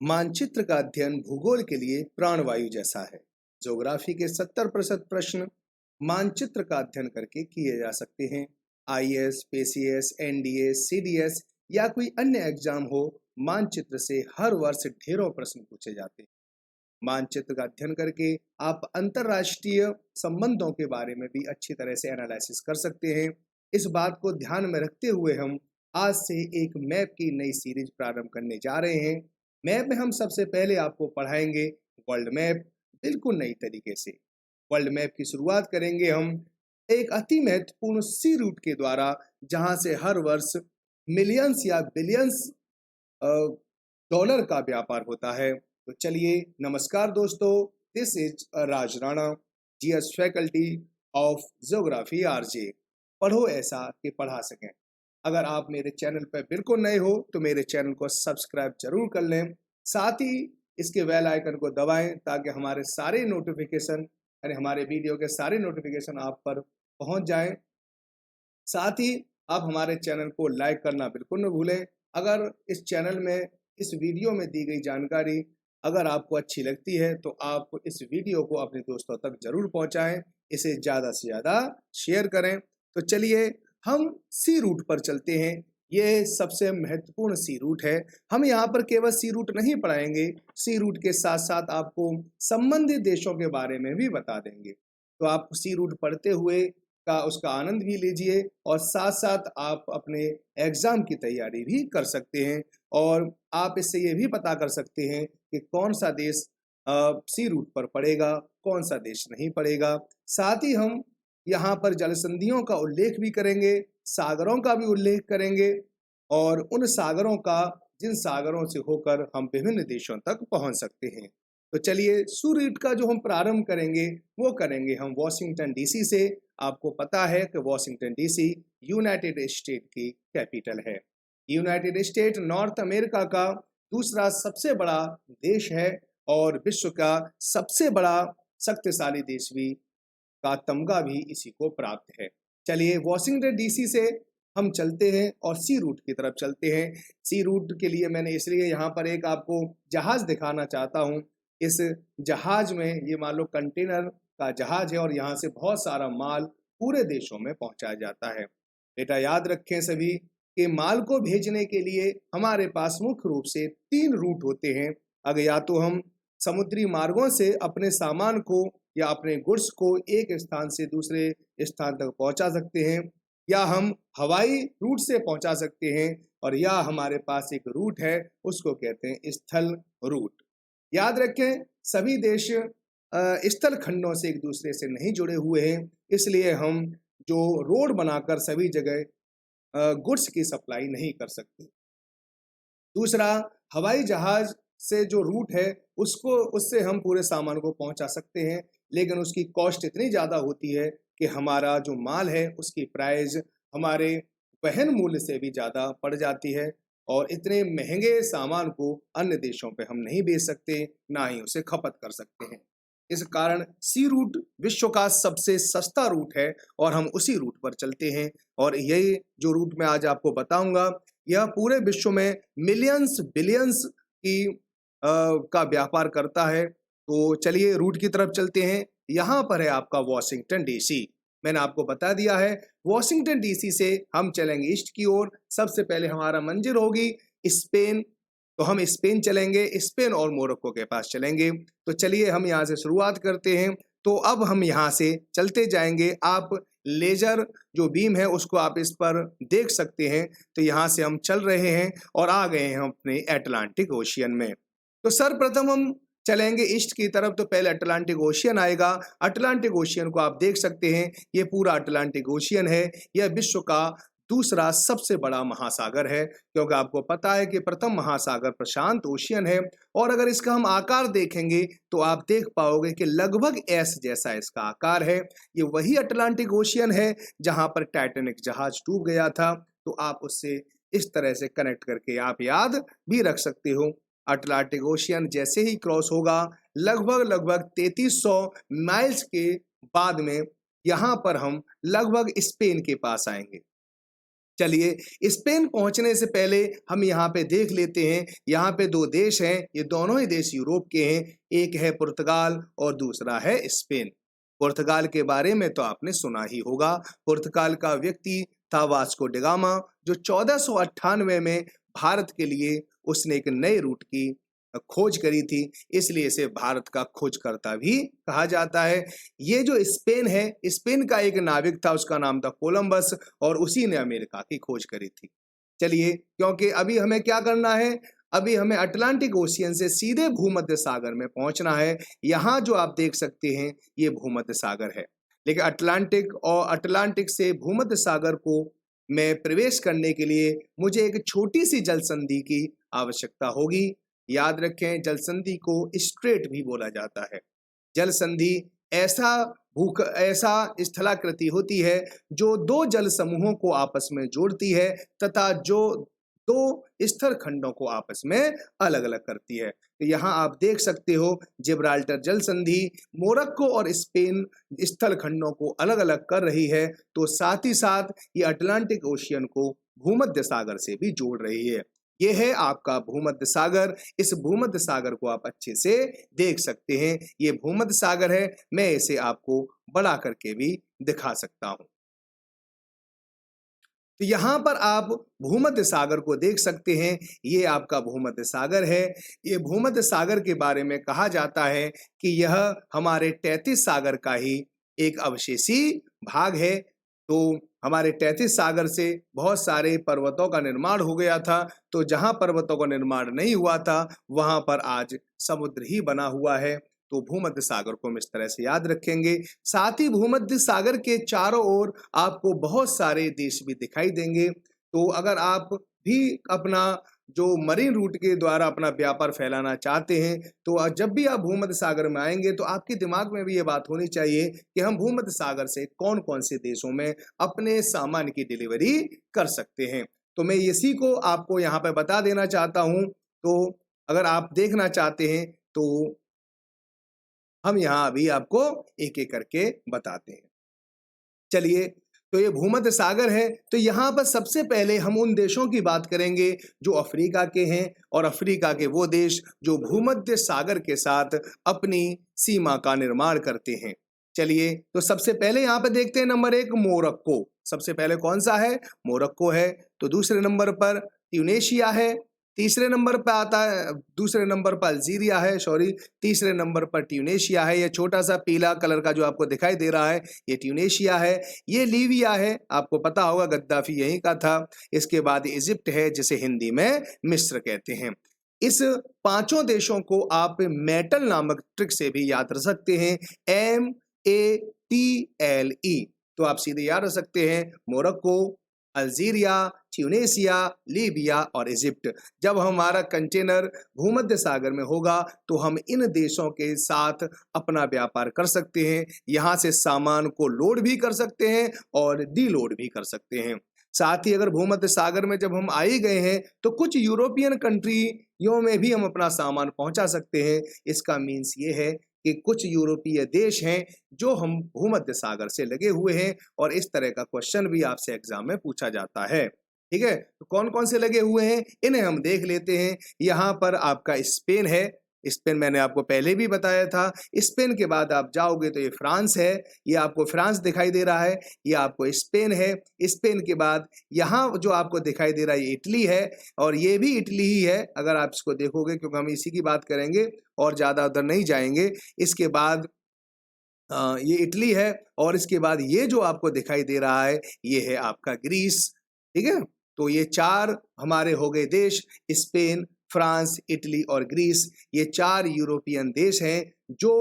मानचित्र का अध्ययन भूगोल के लिए प्राणवायु जैसा है। ज्योग्राफी के 70% प्रश्न मानचित्र का अध्ययन करके किए जा सकते हैं। आईएएस, पीसीएस, एनडीए, सीडीएस या कोई अन्य एग्जाम हो, मानचित्र से हर वर्ष ढेरों प्रश्न पूछे जाते हैं। मानचित्र का अध्ययन करके आप अंतरराष्ट्रीय संबंधों के बारे में भी अच्छी तरह से एनालिसिस कर सकते हैं। इस बात को ध्यान में रखते हुए हम आज से एक मैप की नई सीरीज प्रारंभ करने जा रहे हैं। मैप में हम सबसे पहले आपको पढ़ाएंगे वर्ल्ड मैप, बिल्कुल नई तरीके से। वर्ल्ड मैप की शुरुआत करेंगे हम एक अति महत्वपूर्ण सी रूट के द्वारा, जहां से हर वर्ष मिलियंस या बिलियंस डॉलर का व्यापार होता है। तो चलिए, नमस्कार दोस्तों, this is Raj Rana, GS faculty of geography RJ. पढ़ो ऐसा कि पढ़ा सकें। अगर आप मेरे चैनल पर बिल्कुल नए हो तो मेरे चैनल को सब्सक्राइब जरूर कर लें, साथ ही इसके बेल आइकन को दबाएं ताकि हमारे सारे नोटिफिकेशन यानी हमारे वीडियो के सारे नोटिफिकेशन आप पर पहुंच जाएं। साथ ही आप हमारे चैनल को लाइक करना बिल्कुल न भूलें। अगर इस चैनल में, इस वीडियो में दी गई जानकारी अगर आपको अच्छी लगती है तो आप इस वीडियो को अपने दोस्तों तक जरूर पहुंचाएं, इसे ज़्यादा से ज़्यादा शेयर करें। तो चलिए, हम सी रूट पर चलते हैं। ये सबसे महत्वपूर्ण सी रूट है। हम यहाँ पर केवल सी रूट नहीं पढ़ाएंगे, सी रूट के साथ साथ आपको संबंधित देशों के बारे में भी बता देंगे। तो आप सी रूट पढ़ते हुए उसका आनंद भी लीजिए और साथ साथ आप अपने एग्जाम की तैयारी भी कर सकते हैं। और आप इससे ये भी पता कर सकते हैं कि कौन सा देश सी रूट पर पड़ेगा, कौन सा देश नहीं पड़ेगा। साथ ही हम यहाँ पर जलसंधियों का उल्लेख भी करेंगे, सागरों का भी उल्लेख करेंगे और उन सागरों का, जिन सागरों से होकर हम विभिन्न देशों तक पहुँच सकते हैं। तो चलिए, सी रूट का जो हम प्रारंभ करेंगे वो करेंगे हम वॉशिंगटन डीसी से। आपको पता है कि वॉशिंगटन डीसी यूनाइटेड स्टेट की कैपिटल है। यूनाइटेड स्टेट नॉर्थ अमेरिका का दूसरा सबसे बड़ा देश है और विश्व का सबसे बड़ा शक्तिशाली देश भी का तमगा भी इसी को प्राप्त है। चलिए, वॉशिंगटन डीसी से हम चलते हैं और सी रूट की तरफ चलते हैं। सी रूट के लिए मैंने इसलिए यहाँ पर एक आपको जहाज दिखाना चाहता हूँ। इस जहाज में, ये मान लो कंटेनर का जहाज है और यहाँ से बहुत सारा माल पूरे देशों में पहुंचाया जाता है। बेटा याद रखें सभी कि माल को भेजने के लिए हमारे पास मुख्य रूप से 3 रूट होते हैं। अगर या तो हम समुद्री मार्गों से अपने सामान को या अपने गुड्स को एक स्थान से दूसरे स्थान तक पहुंचा सकते हैं, या हम हवाई रूट से पहुंचा सकते हैं, और या हमारे पास एक रूट है उसको कहते हैं स्थल रूट। याद रखें, सभी देश स्थल खंडों से एक दूसरे से नहीं जुड़े हुए हैं, इसलिए हम जो रोड बनाकर सभी जगह गुड्स की सप्लाई नहीं कर सकते। दूसरा, हवाई जहाज से जो रूट है उससे हम पूरे सामान को पहुंचा सकते हैं, लेकिन उसकी कॉस्ट इतनी ज़्यादा होती है कि हमारा जो माल है उसकी प्राइस हमारे वहन मूल्य से भी ज़्यादा पड़ जाती है और इतने महंगे सामान को अन्य देशों पे हम नहीं बेच सकते, ना ही उसे खपत कर सकते हैं। इस कारण सी रूट विश्व का सबसे सस्ता रूट है और हम उसी रूट पर चलते हैं। और यही जो रूट मैं आज आपको बताऊंगा, यह पूरे विश्व में मिलियंस बिलियंस की का व्यापार करता है। तो चलिए, रूट की तरफ चलते हैं। यहाँ पर है आपका वॉशिंगटन डीसी। मैंने आपको बता दिया है, वॉशिंगटन डीसी से हम चलेंगे ईस्ट की ओर। सबसे पहले हमारा मंजिल होगी स्पेन, तो हम स्पेन चलेंगे, स्पेन और मोरक्को के पास चलेंगे। तो चलिए, हम यहाँ से शुरुआत करते हैं। तो अब हम यहाँ से चलते जाएंगे। आप लेजर जो बीम है उसको आप इस पर देख सकते हैं। तो यहाँ से हम चल रहे हैं और आ गए हैं अपने अटलांटिक ओशियन में। तो सर्वप्रथम हम चलेंगे ईस्ट की तरफ, तो पहले अटलांटिक ओशियन आएगा। अटलांटिक ओशियन को आप देख सकते हैं, ये पूरा अटलांटिक ओशियन है। यह विश्व का दूसरा सबसे बड़ा महासागर है, क्योंकि आपको पता है कि प्रथम महासागर प्रशांत ओशियन है। और अगर इसका हम आकार देखेंगे तो आप देख पाओगे कि लगभग एस जैसा इसका आकार है। ये वही अटलांटिक ओशियन है जहां पर टाइटैनिक जहाज डूब गया था। तो आप उससे इस तरह से कनेक्ट करके आप याद भी रख सकते हो। अटलांटिक ओशियन जैसे ही क्रॉस होगा, लगभग 3300 माइल्स के बाद में यहाँ पर हम लगभग स्पेन के पास आएंगे। चलिए स्पेन पहुंचने से पहले हम यहाँ पे देख लेते हैं। यहाँ पे दो देश हैं, ये दोनों ही देश यूरोप के हैं। एक है पुर्तगाल और दूसरा है स्पेन। पुर्तगाल के बारे में तो आपने सुना ही होगा। पुर्तगाल का व्यक्ति था वास्को डी गामा, जो 1498 में भारत के लिए उसने एक नए रूट की खोज करी थी, इसलिए इसे भारत का खोजकर्ता भी कहा जाता है। ये जो स्पेन है, स्पेन का एक नाविक था, उसका नाम था कोलंबस, और उसी ने अमेरिका की खोज करी थी। चलिए, क्योंकि अभी हमें क्या करना है, अभी हमें अटलांटिक ओशियन से सीधे भूमध्य सागर में पहुंचना है। यहाँ जो आप देख सकते हैं ये भूमध्य सागर है, लेकिन अटलांटिक से भूमध्य सागर को में प्रवेश करने के लिए मुझे एक छोटी सी जल संधि की आवश्यकता होगी। याद रखें, जल संधि को स्ट्रेट भी बोला जाता है। जल संधि ऐसा स्थलाकृति होती है जो दो जल समूहों को आपस में जोड़ती है तथा जो दो स्थल खंडों को आपस में अलग अलग करती है। तो यहाँ आप देख सकते हो जिब्राल्टर जल संधि मोरक्को और स्पेन स्थल खंडों को अलग अलग कर रही है, तो साथ ही साथ ये अटलांटिक ओशियन को भूमध्य सागर से भी जोड़ रही है। ये है आपका भूमध्य सागर। इस भूमध्य सागर को आप अच्छे से देख सकते हैं। ये भूमध्य सागर है, मैं इसे आपको बड़ा करके भी दिखा सकता हूं। तो यहाँ पर आप भूमध्य सागर को देख सकते हैं। ये आपका भूमध्य सागर है। ये भूमध्य सागर के बारे में कहा जाता है कि यह हमारे 33 सागर का ही एक अवशेषी भाग है। तो हमारे 33 सागर से बहुत सारे पर्वतों का निर्माण हो गया था, तो जहाँ पर्वतों का निर्माण नहीं हुआ था वहाँ पर आज समुद्र ही बना हुआ है। तो भूमध्य सागर को हम इस तरह से याद रखेंगे। साथ ही भूमध्य सागर के चारों ओर आपको बहुत सारे देश भी दिखाई देंगे। तो अगर आप भी अपना जो मरीन रूट के द्वारा अपना व्यापार फैलाना चाहते हैं, तो जब भी आप भूमध्य सागर में आएंगे तो आपके दिमाग में भी ये बात होनी चाहिए कि हम भूमध्य सागर से कौन कौन से देशों में अपने सामान की डिलीवरी कर सकते हैं। तो मैं इसी को आपको यहाँ पे बता देना चाहता हूँ। तो अगर आप देखना चाहते हैं तो हम यहाँ अभी आपको एक एक करके बताते हैं। चलिए, तो ये भूमध्य सागर है। तो यहाँ पर सबसे पहले हम उन देशों की बात करेंगे जो अफ्रीका के हैं, और अफ्रीका के वो देश जो भूमध्य सागर के साथ अपनी सीमा का निर्माण करते हैं। चलिए, तो सबसे पहले यहाँ पे देखते हैं नंबर 1 मोरक्को। सबसे पहले कौन सा है? मोरक्को है। तो दूसरे नंबर पर ट्यूनेशिया है। तीसरे नंबर पर आता है, दूसरे नंबर पर अल्जीरिया है, तीसरे नंबर पर ट्यूनेशिया है। ये छोटा सा पीला कलर का जो आपको दिखाई दे रहा है ये ट्यूनेशिया है। ये लीबिया है, आपको पता होगा गद्दाफी यहीं का था। इसके बाद इजिप्ट है, जिसे हिंदी में मिस्र कहते हैं। इस पांचों देशों को आप मेटल नामक ट्रिक से भी याद रख सकते हैं, MATLE। तो आप सीधे याद रख सकते हैं मोरक्को, अल्जीरिया, ट्यूनेशिया, लीबिया और इजिप्ट। जब हमारा कंटेनर भूमध्य सागर में होगा तो हम इन देशों के साथ अपना व्यापार कर सकते हैं। यहाँ से सामान को लोड भी कर सकते हैं और डीलोड भी कर सकते हैं। साथ ही अगर भूमध्य सागर में जब हम आ ही गए हैं तो कुछ यूरोपियन कंट्रियों में भी हम अपना सामान पहुंचा सकते हैं। इसका मीन्स ये है कि कुछ यूरोपीय देश हैं जो हम भूमध्य सागर से लगे हुए हैं, और इस तरह का क्वेश्चन भी आपसे एग्जाम में पूछा जाता है। ठीक है, तो कौन कौन से लगे हुए हैं इन्हें हम देख लेते हैं। यहाँ पर आपका स्पेन है। स्पेन मैंने आपको पहले भी बताया था। स्पेन के बाद आप जाओगे तो ये फ्रांस है। ये आपको फ्रांस दिखाई दे रहा है, ये आपको स्पेन है। स्पेन के बाद यहाँ जो आपको दिखाई दे रहा है ये इटली है, और ये भी इटली ही है अगर आप इसको देखोगे, क्योंकि हम इसी की बात करेंगे और ज़्यादा उधर नहीं जाएंगे। इसके बाद ये इटली है, और इसके बाद ये जो आपको दिखाई दे रहा है ये है आपका ग्रीस। ठीक है, तो ये 4 हमारे हो गए देश, स्पेन, फ्रांस, इटली और ग्रीस। ये 4 यूरोपियन देश हैं जो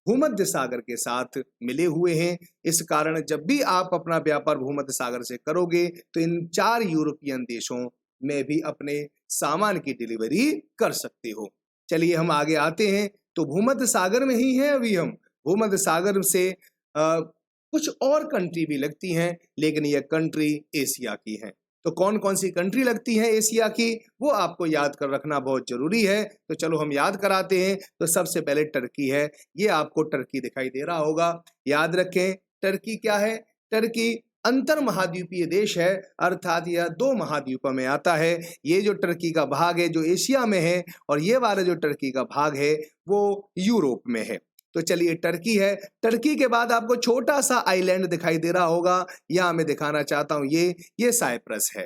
भूमध्य सागर के साथ मिले हुए हैं। इस कारण जब भी आप अपना व्यापार भूमध्य सागर से करोगे तो इन 4 यूरोपियन देशों में भी अपने सामान की डिलीवरी कर सकते हो। चलिए हम आगे आते हैं। तो भूमध्य सागर में ही है अभी हम। भूमध्य सागर से कुछ और कंट्री भी लगती हैं, लेकिन यह कंट्री एशिया की है। तो कौन कौन सी कंट्री लगती है एशिया की, वो आपको याद कर रखना बहुत जरूरी है। तो चलो हम याद कराते हैं। तो सबसे पहले टर्की है। ये आपको टर्की दिखाई दे रहा होगा, याद रखें टर्की क्या है। टर्की अंतर महाद्वीपीय देश है, अर्थात यह 2 महाद्वीपों में आता है। ये जो टर्की का भाग है जो एशिया में है और ये वाला जो टर्की का भाग है वो यूरोप में है। तो चलिए टर्की है, टर्की के बाद आपको छोटा सा आइलैंड दिखाई दे रहा होगा, यहाँ मैं दिखाना चाहता हूँ ये साइप्रस है,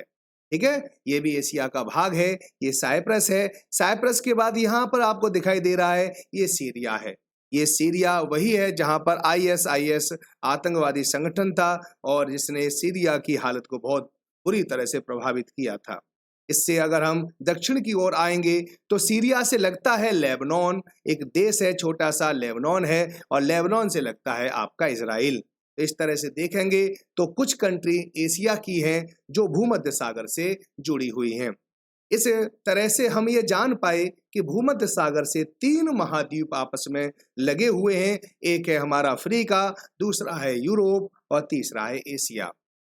ठीक है, ये भी एशिया का भाग है, ये साइप्रस है। साइप्रस के बाद यहाँ पर आपको दिखाई दे रहा है ये सीरिया है। ये सीरिया वही है जहां पर आईएसआईएस आतंकवादी संगठन था और जिसने सीरिया की हालत को बहुत बुरी तरह से प्रभावित किया था। इससे अगर हम दक्षिण की ओर आएंगे तो सीरिया से लगता है लेबनान, एक देश है छोटा सा लेबनान है, और लेबनान से लगता है आपका इजराइल। इस तरह से देखेंगे तो कुछ कंट्री एशिया की हैं जो भूमध्य सागर से जुड़ी हुई हैं। इस तरह से हम ये जान पाए कि भूमध्य सागर से 3 महाद्वीप आपस में लगे हुए हैं। एक है हमारा अफ्रीका, दूसरा है यूरोप और तीसरा है एशिया।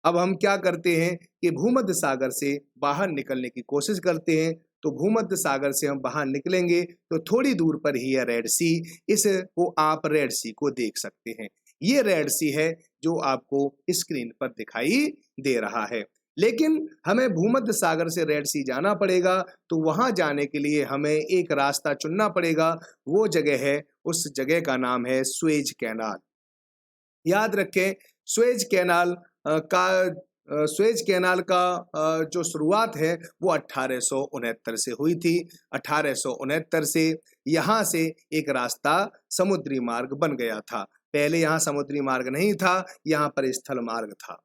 अब हम क्या करते हैं कि भूमध्य सागर से बाहर निकलने की कोशिश करते हैं। तो भूमध्य सागर से हम बाहर निकलेंगे तो थोड़ी दूर पर ही है रेड सी, इसको आप रेड सी को देख सकते हैं। ये रेड सी है जो आपको स्क्रीन पर दिखाई दे रहा है। लेकिन हमें भूमध्य सागर से रेड सी जाना पड़ेगा, तो वहां जाने के लिए हमें एक रास्ता चुनना पड़ेगा। वो जगह है, उस जगह का नाम है सुएज कैनाल। याद रखें सुएज कैनाल का जो शुरुआत है वो 1869 से हुई थी। 1869 से यहाँ से एक रास्ता समुद्री मार्ग बन गया था। पहले यहाँ समुद्री मार्ग नहीं था, यहाँ पर स्थल मार्ग था।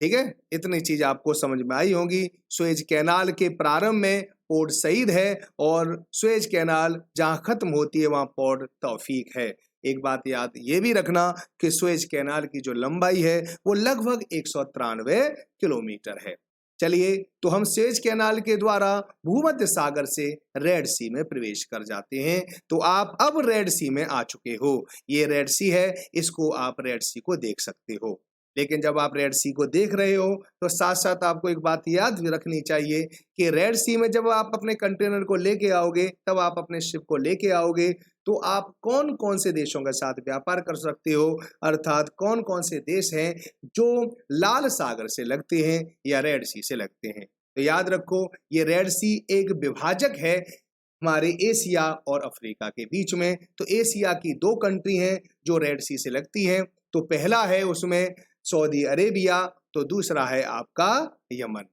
ठीक है, इतनी चीज आपको समझ में आई होगी। सुएज कैनाल के प्रारंभ में पोर्ट सईद है और सुएज कैनाल जहाँ खत्म होती है वहाँ पोर्ट तौफीक है। एक बात याद ये भी रखना कि सुएज कैनाल की जो लंबाई है वो लगभग 193 किलोमीटर है। चलिए तो हम सुएज कैनाल के द्वारा भूमध्य सागर से रेड सी में प्रवेश कर जाते हैं। तो आप अब रेड सी में आ चुके हो। ये रेड सी है, इसको आप रेड सी को देख सकते हो। लेकिन जब आप रेड सी को देख रहे हो तो साथ साथ आपको एक बात याद भी रखनी चाहिए कि रेड सी में जब आप अपने कंटेनर को लेके आओगे, तब आप अपने शिप को लेके आओगे, तो आप कौन कौन से देशों के साथ व्यापार कर सकते हो, अर्थात कौन कौन से देश हैं जो लाल सागर से लगते हैं या रेड सी से लगते हैं। तो याद रखो ये रेड सी एक विभाजक है हमारे एशिया और अफ्रीका के बीच में। तो एशिया की 2 कंट्री हैं जो रेड सी से लगती हैं। तो पहला है उसमें सऊदी अरेबिया, तो दूसरा है आपका यमन।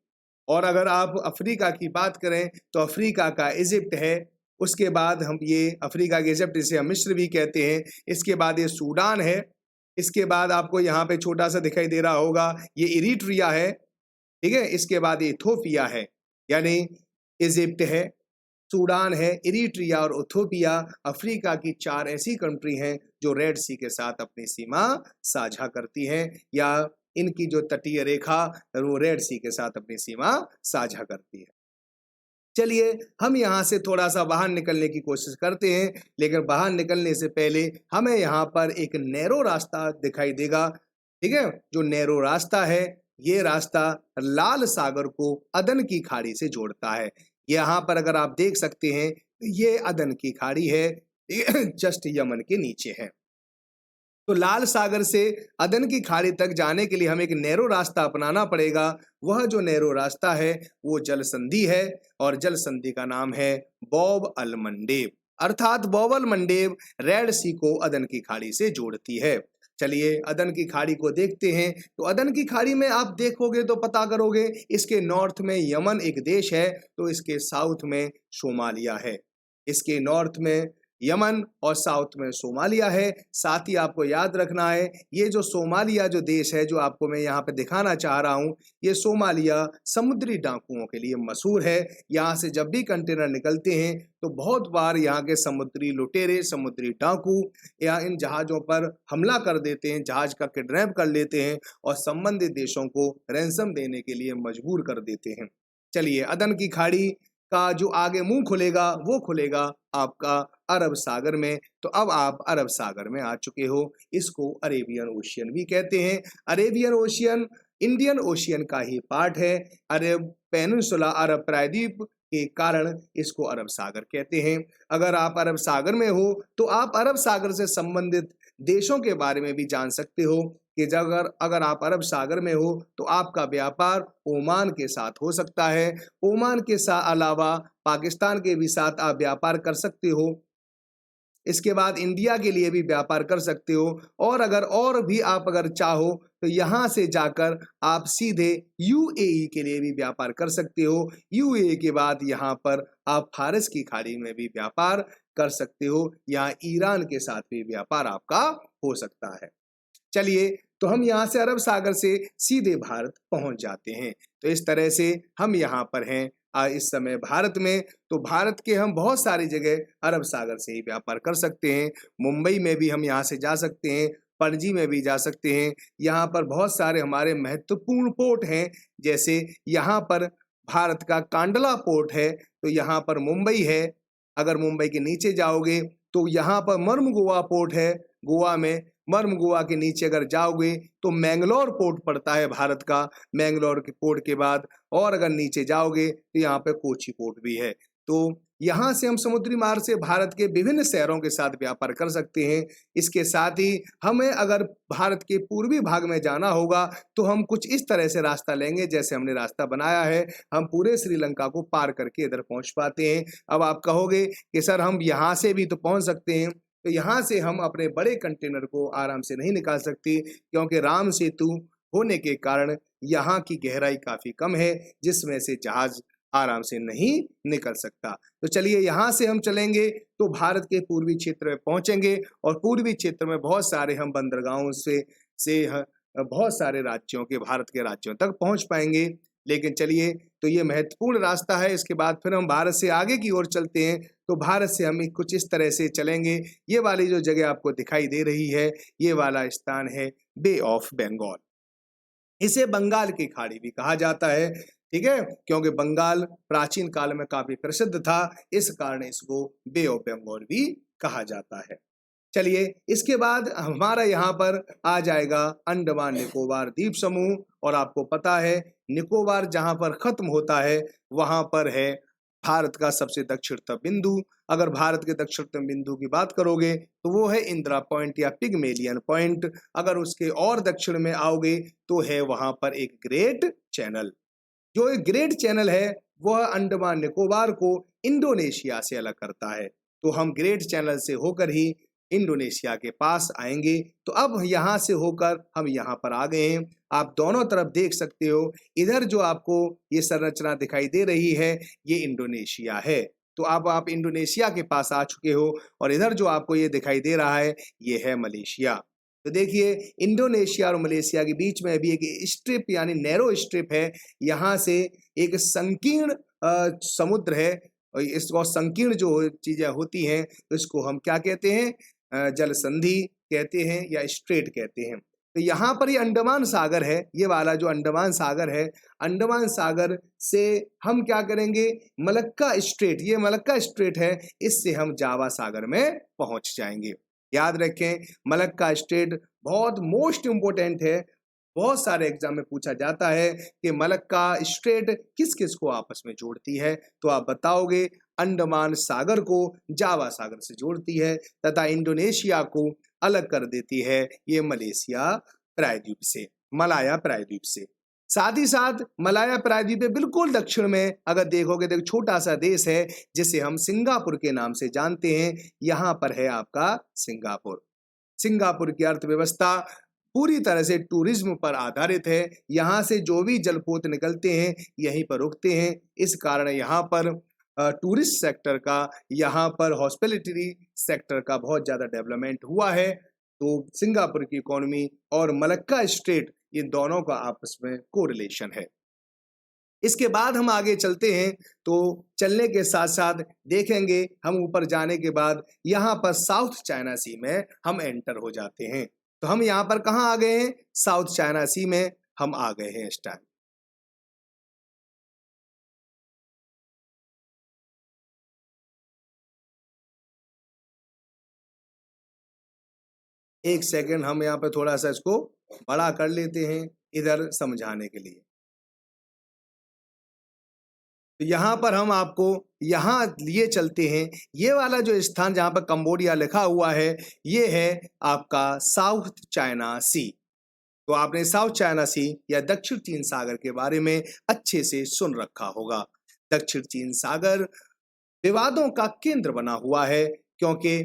और अगर आप अफ्रीका की बात करें तो अफ्रीका का इजिप्ट है। उसके बाद हम ये अफ्रीका के इजिप्ट, जिसे हम मिस्र भी कहते हैं। इसके बाद ये सूडान है। इसके बाद आपको यहाँ पे छोटा सा दिखाई दे रहा होगा ये इरिट्रिया है, ठीक है। इसके बाद ये इथोपिया है, यानी इजिप्ट है, सूडान है, इरिट्रिया और इथोपिया अफ्रीका की 4 ऐसी कंट्री हैं जो रेड सी के साथ अपनी सीमा साझा करती हैं, या इनकी जो तटीय रेखा वो रेड सी के साथ अपनी सीमा साझा करती है। चलिए हम यहाँ से थोड़ा सा बाहर निकलने की कोशिश करते हैं, लेकिन बाहर निकलने से पहले हमें यहाँ पर एक नैरो रास्ता दिखाई देगा, ठीक है। जो नैरो रास्ता है ये रास्ता लाल सागर को अदन की खाड़ी से जोड़ता है। यहाँ पर अगर आप देख सकते हैं ये अदन की खाड़ी है, जस्ट यमन के नीचे है। तो लाल सागर से अदन की खाड़ी तक जाने के लिए हमें एक नैरो रास्ता अपनाना पड़ेगा। वह जो नैरो रास्ता है वो जल संधि है और जल संधि का नाम है बॉब अल मंडेब, अर्थात बॉब अल मंडेब रेड सी को अदन की खाड़ी से जोड़ती है। चलिए अदन की खाड़ी को देखते हैं। तो अदन की खाड़ी में आप देखोगे तो पता करोगे इसके नॉर्थ में यमन एक देश है, तो इसके साउथ में सोमालिया है। इसके नॉर्थ में यमन और साउथ में सोमालिया है। साथ ही आपको याद रखना है ये जो सोमालिया जो देश है जो आपको मैं यहाँ पे दिखाना चाह रहा हूँ, ये सोमालिया समुद्री डाकुओं के लिए मशहूर है। यहाँ से जब भी कंटेनर निकलते हैं तो बहुत बार यहाँ के समुद्री लुटेरे, समुद्री डाकू या इन जहाज़ों पर हमला कर देते हैं, जहाज का किडनैप कर लेते हैं और संबंधित देशों को रैंसम देने के लिए मजबूर कर देते हैं। चलिए अदन की खाड़ी का जो आगे मुंह खुलेगा वो खुलेगा आपका अरब सागर में। तो अब आप अरब सागर में आ चुके हो। इसको अरेबियन ओशियन भी कहते हैं। अरेबियन ओशियन इंडियन ओशियन का ही पार्ट है। अरब पेनिनसुला, अरब प्रायद्वीप के कारण इसको अरब सागर कहते हैं। अगर आप अरब सागर में हो तो आप अरब सागर से संबंधित देशों के बारे में भी जान सकते हो कि जब अगर अगर आप अरब सागर में हो तो आपका व्यापार ओमान के साथ हो सकता है। ओमान के साथ अलावा पाकिस्तान के भी साथ आप व्यापार कर सकते हो। इसके बाद इंडिया के लिए भी व्यापार कर सकते हो, और भी आप अगर चाहो तो यहाँ से जाकर आप सीधे यूएई के लिए भी व्यापार कर सकते हो। यूएई के बाद यहाँ पर आप फारस की खाड़ी में भी व्यापार कर सकते हो। यहाँ ईरान के साथ भी व्यापार आपका हो सकता है। चलिए, तो हम यहाँ से अरब सागर से सीधे भारत पहुंच जाते हैं। तो इस तरह से हम यहाँ पर हैं इस समय भारत में। तो भारत के हम बहुत सारी जगह अरब सागर से ही व्यापार कर सकते हैं। मुंबई में भी हम यहाँ से जा सकते हैं, पणजी में भी जा सकते हैं। यहाँ पर बहुत सारे हमारे महत्वपूर्ण पोर्ट हैं, जैसे यहाँ पर भारत का कांडला पोर्ट है, तो यहाँ पर मुंबई है। अगर मुंबई के नीचे जाओगे तो यहाँ पर मर्मगोवा पोर्ट है, गोवा में। मर्मगोवा के नीचे अगर जाओगे तो मैंगलोर पोर्ट पड़ता है भारत का। मैंगलोर के पोर्ट के बाद और अगर नीचे जाओगे तो यहाँ पे कोची पोर्ट भी है। तो यहाँ से हम समुद्री मार्ग से भारत के विभिन्न शहरों के साथ व्यापार कर सकते हैं। इसके साथ ही हमें अगर भारत के पूर्वी भाग में जाना होगा तो हम कुछ इस तरह से रास्ता लेंगे जैसे हमने रास्ता बनाया है। हम पूरे श्रीलंका को पार करके इधर पहुंच पाते हैं। अब आप कहोगे कि सर हम यहाँ से भी तो पहुंच सकते हैं, तो यहाँ से हम अपने बड़े कंटेनर को आराम से नहीं निकाल सकते, क्योंकि राम सेतु होने के कारण यहाँ की गहराई काफी कम है, जिसमें से जहाज आराम से नहीं निकल सकता। तो चलिए, यहाँ से हम चलेंगे तो भारत के पूर्वी क्षेत्र में पहुंचेंगे, और पूर्वी क्षेत्र में बहुत सारे हम बंदरगाहों से बहुत सारे राज्यों के, भारत के राज्यों तक पहुंच पाएंगे। लेकिन चलिए, तो ये महत्वपूर्ण रास्ता है। इसके बाद फिर हम भारत से आगे की ओर चलते हैं। तो भारत से हम कुछ इस तरह से चलेंगे। ये वाली जो जगह आपको दिखाई दे रही है, ये वाला स्थान है बे ऑफ बंगाल। इसे बंगाल की खाड़ी भी कहा जाता है, ठीक है, क्योंकि बंगाल प्राचीन काल में काफी प्रसिद्ध था, इस कारण इसको बे ऑफ बंगाल भी कहा जाता है। चलिए, इसके बाद हमारा यहाँ पर आ जाएगा अंडमान निकोबार द्वीप समूह। और आपको पता है, निकोबार जहाँ पर खत्म होता है वहां पर है भारत का सबसे दक्षिणतम बिंदु। अगर भारत के दक्षिणतम बिंदु की बात करोगे तो वो है इंदिरा पॉइंट या पिगमेलियन पॉइंट। अगर उसके और दक्षिण में आओगे तो है वहां पर एक ग्रेट चैनल। जो एक ग्रेट चैनल है वह अंडमान निकोबार को इंडोनेशिया से अलग करता है। तो हम ग्रेट चैनल से होकर ही इंडोनेशिया के पास आएंगे। तो अब यहाँ से होकर हम यहाँ पर आ गए हैं। आप दोनों तरफ देख सकते हो, इधर जो आपको ये संरचना दिखाई दे रही है ये इंडोनेशिया है। तो अब आप इंडोनेशिया के पास आ चुके हो, और इधर जो आपको ये दिखाई दे रहा है ये है मलेशिया। तो देखिए, इंडोनेशिया और मलेशिया के बीच में अभी एक स्ट्रिप यानी नैरो स्ट्रिप है। यहाँ से एक संकीर्ण समुद्र है, और इसको संकीर्ण जो चीजें होती हैं तो इसको हम क्या कहते हैं, जल संधि कहते हैं या स्ट्रेट कहते हैं। तो यहाँ पर ये अंडमान सागर है, ये वाला जो अंडमान सागर है, अंडमान सागर से हम क्या करेंगे, मलक्का स्ट्रेट, ये मलक्का स्ट्रेट है, इससे हम जावा सागर में पहुंच जाएंगे। याद रखें, मलक्का स्ट्रेट बहुत मोस्ट इंपोर्टेंट है। बहुत सारे एग्जाम में पूछा जाता है कि मलक्का स्ट्रेट किस किस को आपस में जोड़ती है, तो आप बताओगे अंडमान सागर को जावा सागर से जोड़ती है, तथा इंडोनेशिया को अलग कर देती है ये मलेशिया प्रायद्वीप से, मलाया प्रायद्वीप से। साथ ही साथ मलाया प्रायद्वीप के बिल्कुल दक्षिण में अगर देखोगे तो एक छोटा सा देश है जिसे हम सिंगापुर के नाम से जानते हैं। यहाँ पर है आपका सिंगापुर। सिंगापुर की अर्थव्यवस्था पूरी तरह से टूरिज्म पर आधारित है। यहाँ से जो भी जलपोत निकलते हैं यहीं पर रुकते हैं। इस कारण यहाँ पर टूरिस्ट सेक्टर का, यहाँ पर हॉस्पिटैलिटी सेक्टर का बहुत ज़्यादा डेवलपमेंट हुआ है। तो सिंगापुर की इकोनॉमी और मलक्का स्ट्रेट, इन दोनों का आपस में कोरिलेशन है। इसके बाद हम आगे चलते हैं, तो चलने के साथ साथ देखेंगे हम ऊपर जाने के बाद यहाँ पर साउथ चाइना सी में हम एंटर हो जाते हैं। तो हम यहाँ पर कहाँ आ गए हैं, साउथ चाइना सी में हम आ गए हैं इस टाइम। एक सेकंड, हम यहाँ पर थोड़ा सा इसको बड़ा कर लेते हैं इधर समझाने के लिए। तो यहाँ पर हम आपको यहाँ लिए चलते हैं। ये वाला जो स्थान जहाँ पर कंबोडिया लिखा हुआ है, ये है आपका साउथ चाइना सी। तो आपने साउथ चाइना सी या दक्षिण चीन सागर के बारे में अच्छे से सुन रखा होगा। दक्षिण चीन सागर विवादों का केंद्र बना हुआ है, क्योंकि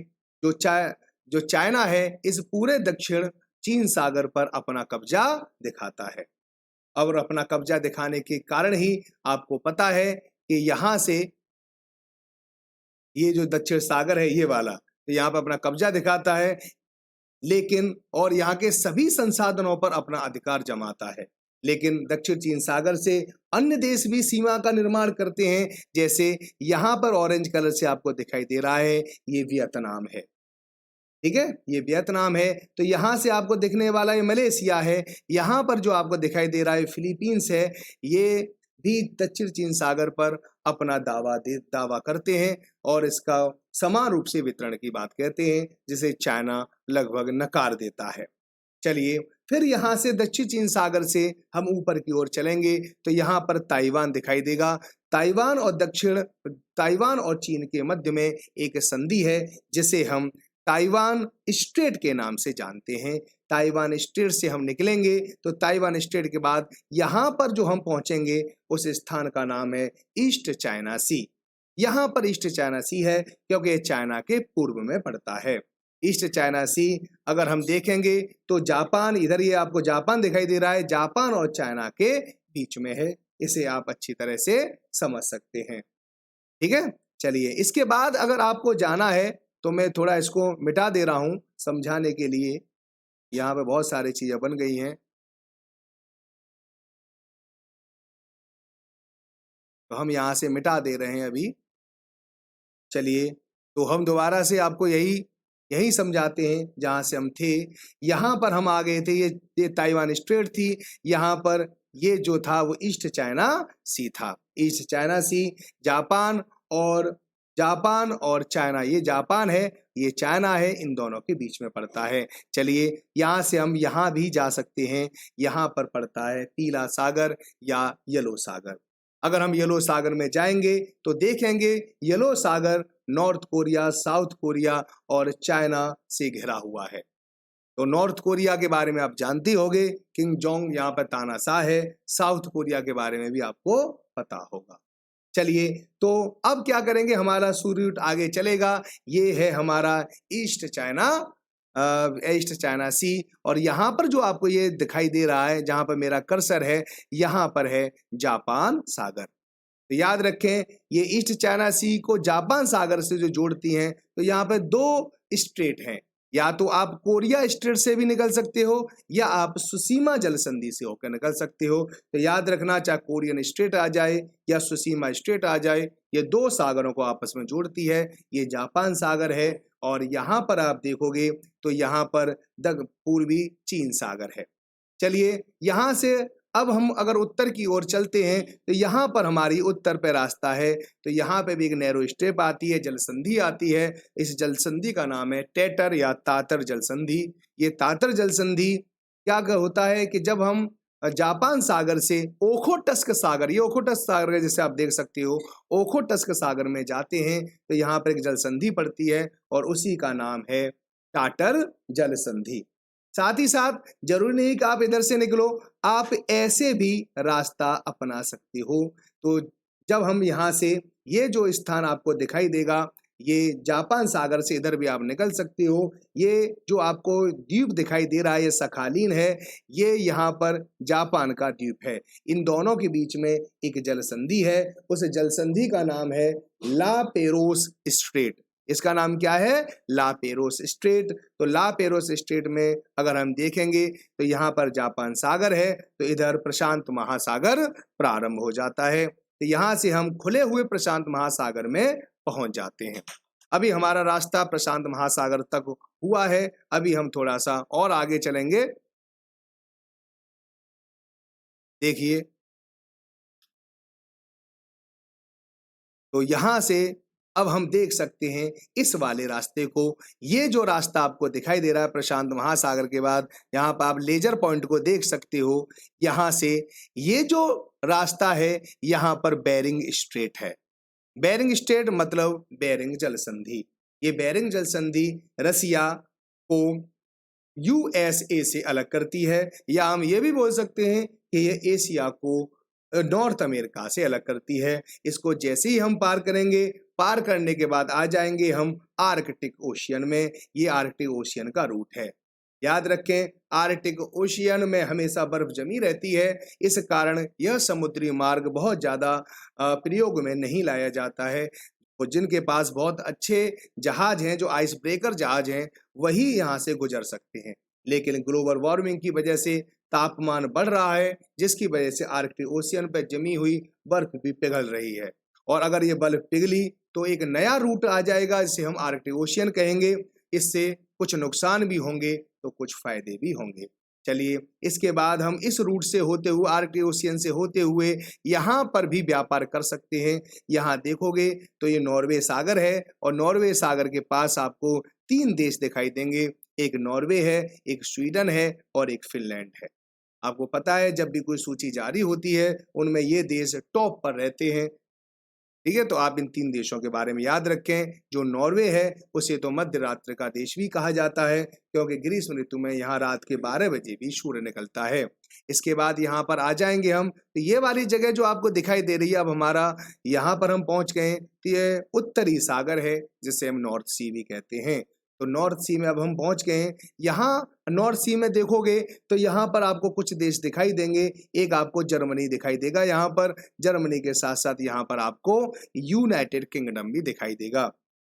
जो चाइना है इस पूरे दक्षिण चीन सागर पर अपना कब्जा दिखाता है। और अपना कब्जा दिखाने के कारण ही आपको पता है कि यहाँ से ये जो दक्षिण सागर है ये वाला, तो यहाँ पर अपना कब्जा दिखाता है, लेकिन और यहाँ के सभी संसाधनों पर अपना अधिकार जमाता है। लेकिन दक्षिण चीन सागर से अन्य देश भी सीमा का निर्माण करते हैं। जैसे यहाँ पर ऑरेंज कलर से आपको दिखाई दे रहा है, ये वियतनाम है। ठीक है, ये वियतनाम है। तो यहाँ से आपको दिखने वाला ये मलेशिया है। यहाँ पर जो आपको दिखाई दे रहा है फिलीपींस है। ये भी दक्षिण चीन सागर पर अपना दावा करते हैं और इसका समान रूप से वितरण की बात कहते हैं, जिसे चाइना लगभग नकार देता है। चलिए फिर यहाँ से दक्षिण चीन सागर से हम ऊपर की ओर चलेंगे तो यहाँ पर ताइवान दिखाई देगा। ताइवान और चीन के मध्य में एक संधि है, जिसे हम ताइवान स्ट्रेट के नाम से जानते हैं। ताइवान स्ट्रेट से हम निकलेंगे तो ताइवान स्ट्रेट के बाद यहाँ पर जो हम पहुंचेंगे उस स्थान का नाम है ईस्ट चाइना सी। यहाँ पर ईस्ट चाइना सी है क्योंकि ये चाइना के पूर्व में पड़ता है। ईस्ट चाइना सी अगर हम देखेंगे तो जापान, इधर ये आपको जापान दिखाई दे रहा है, जापान और चाइना के बीच में है। इसे आप अच्छी तरह से समझ सकते हैं। ठीक है, चलिए इसके बाद अगर आपको जाना है तो मैं थोड़ा इसको मिटा दे रहा हूं समझाने के लिए। यहाँ पे बहुत सारी चीजें बन गई हैं, तो हम यहाँ से मिटा दे रहे हैं अभी। चलिए तो हम दोबारा से आपको यही समझाते हैं जहाँ से हम थे। यहाँ पर हम आ गए थे, ये ताइवान स्ट्रेट थी। यहाँ पर ये जो था वो ईस्ट चाइना सी था। ईस्ट चाइना सी जापान और चाइना, ये जापान है ये चाइना है, इन दोनों के बीच में पड़ता है। चलिए यहाँ से हम यहाँ भी जा सकते हैं। यहाँ पर पड़ता है पीला सागर या येलो सागर। अगर हम येलो सागर में जाएंगे तो देखेंगे येलो सागर नॉर्थ कोरिया, साउथ कोरिया और चाइना से घिरा हुआ है। तो नॉर्थ कोरिया के बारे में आप जानते होंगे, किम जोंग यहाँ पर तानाशाह है। साउथ कोरिया के बारे में भी आपको पता होगा। चलिए तो अब क्या करेंगे, हमारा सूर्य रूट आगे चलेगा। ये है हमारा ईस्ट चाइना सी, और यहाँ पर जो आपको ये दिखाई दे रहा है जहाँ पर मेरा कर्सर है, यहाँ पर है जापान सागर। तो याद रखें ये ईस्ट चाइना सी को जापान सागर से जो जोड़ती हैं, तो यहाँ पे दो स्ट्रेट हैं। या तो आप कोरिया स्ट्रेट से भी निकल सकते हो या आप सुसीमा जल संधि से होकर निकल सकते हो। तो याद रखना, चाहे कोरियन स्ट्रेट आ जाए या सुसीमा स्ट्रेट आ जाए, ये दो सागरों को आपस में जोड़ती है। ये जापान सागर है और यहाँ पर आप देखोगे तो यहाँ पर पूर्वी चीन सागर है। चलिए यहाँ से अब हम अगर उत्तर की ओर चलते हैं तो यहाँ पर हमारी उत्तर पे रास्ता है। तो यहाँ पे भी एक नैरो स्ट्रिप आती है, जलसंधि आती है। इस जलसंधि का नाम है टेटर या तातर जलसंधि। ये तातर जलसंधि क्या होता है कि जब हम जापान सागर से ओखोटस्क सागर, ये ओखोटस्क सागर जैसे आप देख सकते हो, ओखोटस्क सागर में जाते हैं तो यहाँ पर एक जलसंधि पड़ती है और उसी का नाम है टाटर जलसंधि। साथ ही साथ जरूरी नहीं कि आप इधर से निकलो, आप ऐसे भी रास्ता अपना सकते हो। तो जब हम यहाँ से, ये जो स्थान आपको दिखाई देगा, ये जापान सागर से इधर भी आप निकल सकते हो। ये जो आपको द्वीप दिखाई दे रहा है ये सखालीन है, ये यहाँ पर जापान का द्वीप है। इन दोनों के बीच में एक जलसंधि है, उस जलसंधि का नाम है ला पेरोस स्ट्रेट। इसका नाम क्या है? ला पेरोस स्ट्रेट। तो ला पेरोस स्ट्रेट में अगर हम देखेंगे तो यहाँ पर जापान सागर है, तो इधर प्रशांत महासागर प्रारंभ हो जाता है। तो यहाँ से हम खुले हुए प्रशांत महासागर में पहुंच जाते हैं। अभी हमारा रास्ता प्रशांत महासागर तक हुआ है, अभी हम थोड़ा सा और आगे चलेंगे। देखिए तो यहाँ से अब हम देख सकते हैं इस वाले रास्ते को। ये जो रास्ता आपको दिखाई दे रहा है प्रशांत महासागर के बाद, यहाँ पर आप लेजर पॉइंट को देख सकते हो। यहाँ से ये जो रास्ता है यहाँ पर बेरिंग स्ट्रेट है। बेरिंग स्ट्रेट मतलब बेरिंग जलसंधि। ये बेरिंग जलसंधि रसिया को यूएसए से अलग करती है, या हम ये भी बोल सकते हैं कि ये एशिया को नॉर्थ अमेरिका से अलग करती है। इसको जैसे ही हम पार करेंगे, पार करने के बाद आ जाएंगे हम आर्कटिक ओशियन में। ये आर्कटिक ओशियन का रूट है। याद रखें, आर्कटिक ओशियन में हमेशा बर्फ जमी रहती है, इस कारण यह समुद्री मार्ग बहुत ज़्यादा प्रयोग में नहीं लाया जाता है। और जिनके पास बहुत अच्छे जहाज हैं, जो आइस ब्रेकर जहाज हैं, वही यहाँ से गुजर सकते हैं। लेकिन ग्लोबल वार्मिंग की वजह से तापमान बढ़ रहा है, जिसकी वजह से आर्कटिक ओशियन पर जमी हुई बर्फ भी पिघल रही है। और अगर ये बर्फ पिघली तो एक नया रूट आ जाएगा, जिसे हम आर्कटिक ओशियन कहेंगे। इससे कुछ नुकसान भी होंगे तो कुछ फायदे भी होंगे। चलिए, इसके बाद हम इस रूट से होते हुए, आर्कटिक ओशियन से होते हुए यहाँ पर भी व्यापार कर सकते हैं। यहाँ देखोगे तो ये नॉर्वे सागर है, और नॉर्वे सागर के पास आपको 3 देश दिखाई देंगे। एक नॉर्वे है, एक स्वीडन है और एक फिनलैंड है। आपको पता है, जब भी कोई सूची जारी होती है उनमें ये देश टॉप पर रहते हैं। ठीक है, तो आप इन 3 देशों के बारे में याद रखें। जो नॉर्वे है उसे तो मध्य रात्रि का देश भी कहा जाता है, क्योंकि ग्रीष्म ऋतु में यहाँ रात के 12 बजे भी सूर्य निकलता है। इसके बाद यहाँ पर आ जाएंगे हम, तो ये वाली जगह जो आपको दिखाई दे रही है, अब हमारा यहाँ पर हम पहुँच गए हैं। तो ये उत्तरी सागर है, जिसे हम नॉर्थ सी भी कहते हैं। तो नॉर्थ सी में अब हम पहुंच गए हैं। यहाँ नॉर्थ सी में देखोगे तो यहाँ पर आपको कुछ देश दिखाई देंगे। एक आपको जर्मनी दिखाई देगा, यहाँ पर जर्मनी के साथ साथ यहाँ पर आपको यूनाइटेड किंगडम भी दिखाई देगा।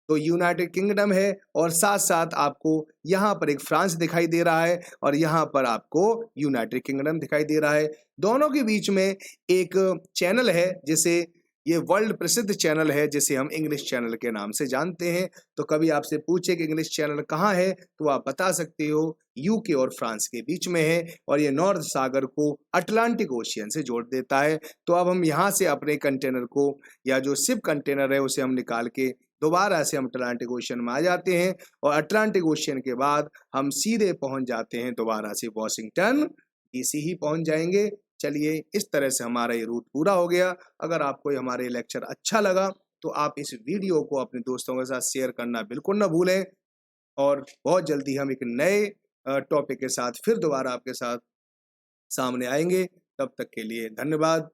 तो यूनाइटेड किंगडम है, और साथ साथ आपको यहाँ पर एक फ्रांस दिखाई दे रहा है, और यहाँ पर आपको यूनाइटेड किंगडम दिखाई दे रहा है। दोनों के बीच में एक चैनल है, जिसे ये वर्ल्ड प्रसिद्ध चैनल है, जिसे हम इंग्लिश चैनल के नाम से जानते हैं। तो कभी आपसे पूछे कि इंग्लिश चैनल कहाँ है, तो आप बता सकते हो यूके और फ्रांस के बीच में है, और ये नॉर्थ सागर को अटलांटिक ओशियन से जोड़ देता है। तो अब हम यहाँ से अपने कंटेनर को, या जो शिप कंटेनर है, उसे हम निकाल के दोबारा से हम अटलांटिक ओशियन में आ जाते हैं, और अटलांटिक ओशियन के बाद हम सीधे पहुंच जाते हैं दोबारा से वॉशिंगटन डीसी ही पहुंच जाएंगे। चलिए, इस तरह से हमारा ये रूट पूरा हो गया। अगर आपको ये हमारे लेक्चर अच्छा लगा तो आप इस वीडियो को अपने दोस्तों के साथ शेयर करना बिल्कुल ना भूलें, और बहुत जल्दी हम एक नए टॉपिक के साथ फिर दोबारा आपके साथ सामने आएंगे। तब तक के लिए धन्यवाद।